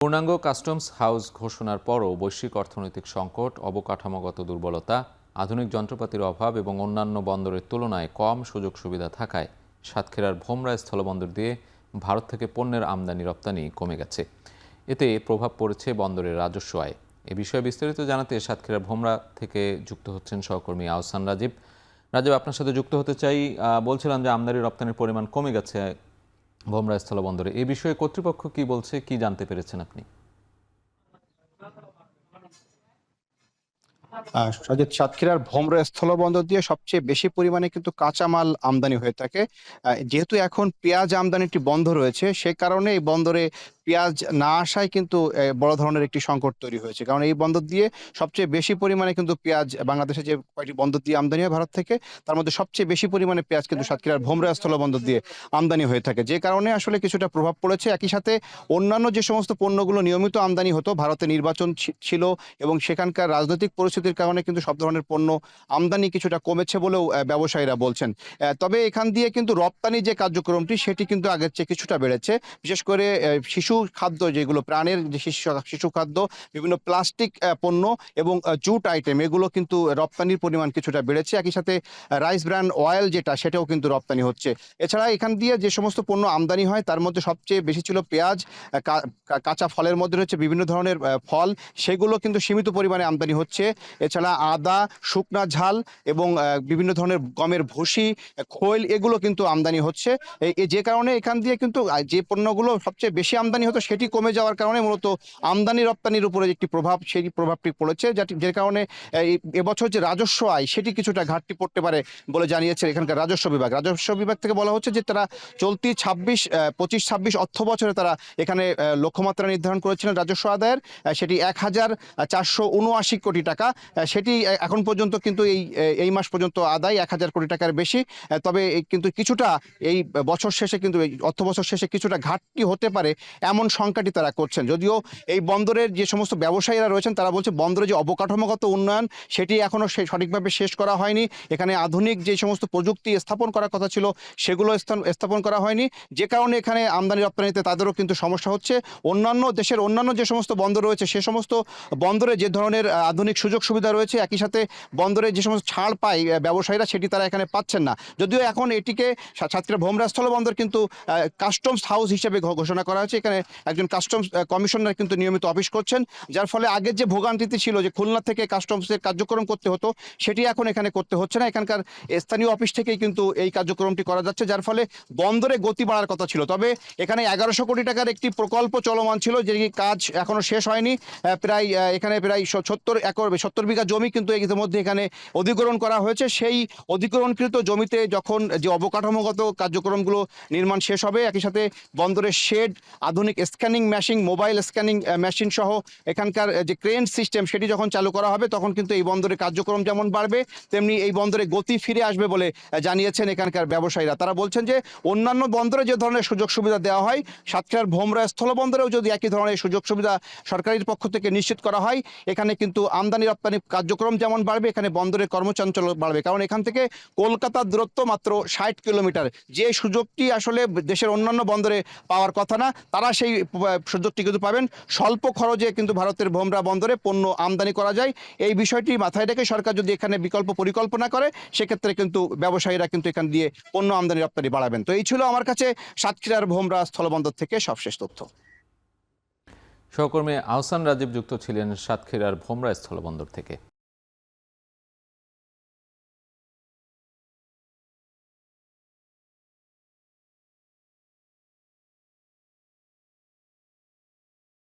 পূর্ণাঙ্গ customs house ঘোষণার পরও বৈশ্বিক অর্থনৈতিক সংকট, অবকাঠামোগত দুর্বলতা, আধুনিক যন্ত্রপাতির অভাব এবং অন্যান্য বন্দরের তুলনায় কম সুযোগ সুবিধা থাকায় সাতক্ষীরার ভোমরা স্থলবন্দর দিয়ে ভারত থেকে পণ্যের আমদানি রপ্তানি কমে গেছে। এতে প্রভাব পড়েছে বন্দরের রাজস্ব আয়। এ বিষয়ে বিস্তারিত জানাতে সাতক্ষীরার ভোমরা থেকে যুক্ত হচ্ছেন সহকর্মী আহসান রাজীব। রাজীব, আপনার সাথে যুক্ত হতে চাই। বলছিলাম যে আমদানি রপ্তানির পরিমাণ কমে গেছে ভোমরা স্থলবন্দরে। এ বিষয়ে কর্তৃপক্ষ কি বলছে, কি জানতে পেরেছেন আপনি? সজিত, সাতক্ষীরার ভোমরা স্থলবন্দর দিয়ে সবচেয়ে বেশি পরিমাণে কিন্তু কাঁচামাল আমদানি হয়ে থাকে। যেহেতু এখন পেঁয়াজ আমদানিটি বন্ধ রয়েছে, সে কারণে এই বন্দরে পেঁয়াজ না আসায় কিন্তু বড় ধরনের একটি সংকট তৈরি হয়েছে। কারণ এই বন্দর দিয়ে সবচেয়ে বেশি পরিমাণে কিন্তু পেঁয়াজ, বাংলাদেশে যে কয়েকটি বন্দর দিয়ে আমদানি হয় ভারত থেকে, তার মধ্যে সবচেয়ে বেশি পরিমাণে পেঁয়াজ কিন্তু সাতক্ষীরার ভোমরা স্থলবন্দর দিয়ে আমদানি হয়ে থাকে, যে কারণে আসলে কিছুটা প্রভাব পড়েছে। একই সাথে অন্যান্য যে সমস্ত পণ্যগুলো নিয়মিত আমদানি হতো, ভারতে নির্বাচন ছিল এবং সেখানকার রাজনৈতিক পরিস্থিতির কারণে কিন্তু সব ধরনের পণ্য আমদানি কিছুটা কমেছে বলেও ব্যবসায়ীরা বলছেন। তবে এখান দিয়ে কিন্তু রপ্তানি যে কার্যক্রমটি, সেটি কিন্তু আগের চেয়ে কিছুটা বেড়েছে। বিশেষ করে শিশু খাদ্য, যেগুলো প্রাণের যে শিশু খাদ্য, বিভিন্ন প্লাস্টিক পণ্য এবং জুট আইটেম, এগুলো কিন্তু রপ্তানির পরিমাণ কিছুটা বেড়েছে। একই সাথে রাইস ব্র্যান অয়েল সেটাও কিন্তু রপ্তানি হচ্ছে। এছাড়া এখান দিয়ে যে সমস্ত পণ্য আমদানি হয়, তার মধ্যে সবচেয়ে বেশি ছিল পেঁয়াজ। কাঁচা ফলের মধ্যে রয়েছে বিভিন্ন ধরনের ফল, সেগুলো কিন্তু সীমিত পরিমাণে আমদানি হচ্ছে। এছাড়া আদা, শুকনা ঝাল এবং বিভিন্ন ধরনের গমের ভুসি, খৈল, এগুলো কিন্তু আমদানি হচ্ছে। যে কারণে এখান দিয়ে কিন্তু যে পণ্যগুলো সবচেয়ে বেশি আমদানি হতো, সেটি কমে যাওয়ার কারণে মূলত আমদানি রপ্তানির উপরে একটি সেই প্রভাবটি পড়েছে, যে কারণে এবছর যে রাজস্ব আয়, সেটি কিছুটা ঘাটতি পড়তে পারে বলে জানিয়েছে এখানকার রাজস্ব বিভাগ থেকে বলা হচ্ছে যে তারা চলতি 25-26 অর্থ বছরে তারা এখানে লক্ষ্যমাত্রা নির্ধারণ করেছিলেন রাজস্ব আদায়ের। সেটি 1479 কোটি টাকা। সেটি এখন পর্যন্ত কিন্তু এই মাস পর্যন্ত আদায় 1000 কোটি টাকার বেশি। তবে কিন্তু কিছুটা এই বছর শেষে, কিন্তু এই অর্থ বছর শেষে কিছুটা ঘাটতি হতে পারে, এমন শঙ্কাটি তারা করছেন। যদিও এই বন্দরের যে সমস্ত ব্যবসায়ীরা রয়েছেন, তারা বলছে বন্দরের যে অবকাঠামোগত উন্নয়ন, সেটি এখনো সঠিকভাবে শেষ করা হয়নি। এখানে আধুনিক যে সমস্ত প্রযুক্তি স্থাপন করার কথা ছিল, সেগুলো স্থাপন করা হয়নি, যে কারণে এখানে আমদানি রপ্তানিতে তাদেরও কিন্তু সমস্যা হচ্ছে। দেশের অন্যান্য যে সমস্ত বন্দর রয়েছে, সে সমস্ত বন্দরে যে ধরনের আধুনিক সুযোগ সুবিধা রয়েছে, একই সাথে বন্দরে যে সমস্ত ছাড় পায় ব্যবসায়ীরা, সেটি তারা এখানে পাচ্ছেন না। যদিও এখন এটিকে সাতক্ষীরা ভোমরা স্থলবন্দর কিন্তু কাস্টমস হাউস হিসেবে ঘোষণা করা হয়েছে। এখানে একজন কাস্টমস কমিশনার কিন্তু নিয়মিত অফিস করছেন, যার ফলে আগের যে ভোগান্তিতে ছিল, যে খুলনা থেকে কাস্টমসের কার্যক্রম করতে হতো, সেটি এখন এখানে করতে হচ্ছে না। এখানকার স্থানীয় অফিস থেকেই কিন্তু এই কার্যক্রমটি করা যাচ্ছে, যার ফলে বন্দরে গতি বাড়ার কথা ছিল। তবে এখানে 1100 কোটি টাকার একটি প্রকল্প চলমান ছিল, যে কাজ এখনো শেষ হয়নি। এখানে প্রায় 70 বিঘা জমি কিন্তু ইতিমধ্যে এখানে অধিগ্রহণ করা হয়েছে। সেই অধিগ্রহণকৃত জমিতে যখন যে অবকাঠামোগত কার্যক্রমগুলো নির্মাণ শেষ হবে, একই সাথে বন্দরের শেড, আধুনিক scanning machine, mobile scanning machine সহ এখানকার যে ক্রেন সিস্টেম, সেটি যখন চালু করা হবে, তখন কিন্তু এই বন্দরের কার্যক্রম যেমন বাড়বে, তেমনি এই বন্দরে গতি ফিরে আসবে বলে জানিয়েছেন এখানকার ব্যবসায়ীরা। তারা বলছেন যে অন্যান্য বন্দরে যে ধরনের সুযোগ সুবিধা দেওয়া হয়, সাতক্ষীরার ভোমরা স্থলবন্দরেও যদি একই ধরনের সুযোগ সুবিধা সরকারের পক্ষ থেকে নিশ্চিত করা হয়, এখানে কিন্তু আমদানি রপ্তানি কার্যক্রম যেমন বাড়বে, এখানে বন্দরের কর্মচাঞ্চল্য বাড়বে। কারণ এখান থেকে কলকাতার দূরত্ব মাত্র 60 কিলোমিটার। যে সুযোগটি আসলে দেশের অন্যান্য বন্দরে পাওয়ার কথা না, তারা সেই সুযোগটি কিন্তু পাবেন। স্বল্প খরচে কিন্তু ভারতের ভোমরা বন্দরে পণ্য আমদানি করা যায়। এই বিষয়টি মাথায় রেখে সরকার যদি এখানে বিকল্প পরিকল্পনা করে, সেক্ষেত্রে কিন্তু ব্যবসায়ীরা কিন্তু এখান দিয়ে পণ্য আমদানি রপ্তানি বাড়াবেন। তো এই ছিল আমার কাছে সাতক্ষীরার ভোমরা স্থলবন্দর থেকে সবশেষ তথ্য। সহকর্মী আহসান রাজীব যুক্ত ছিলেন সাতক্ষীরার ভোমরা স্থলবন্দর থেকে।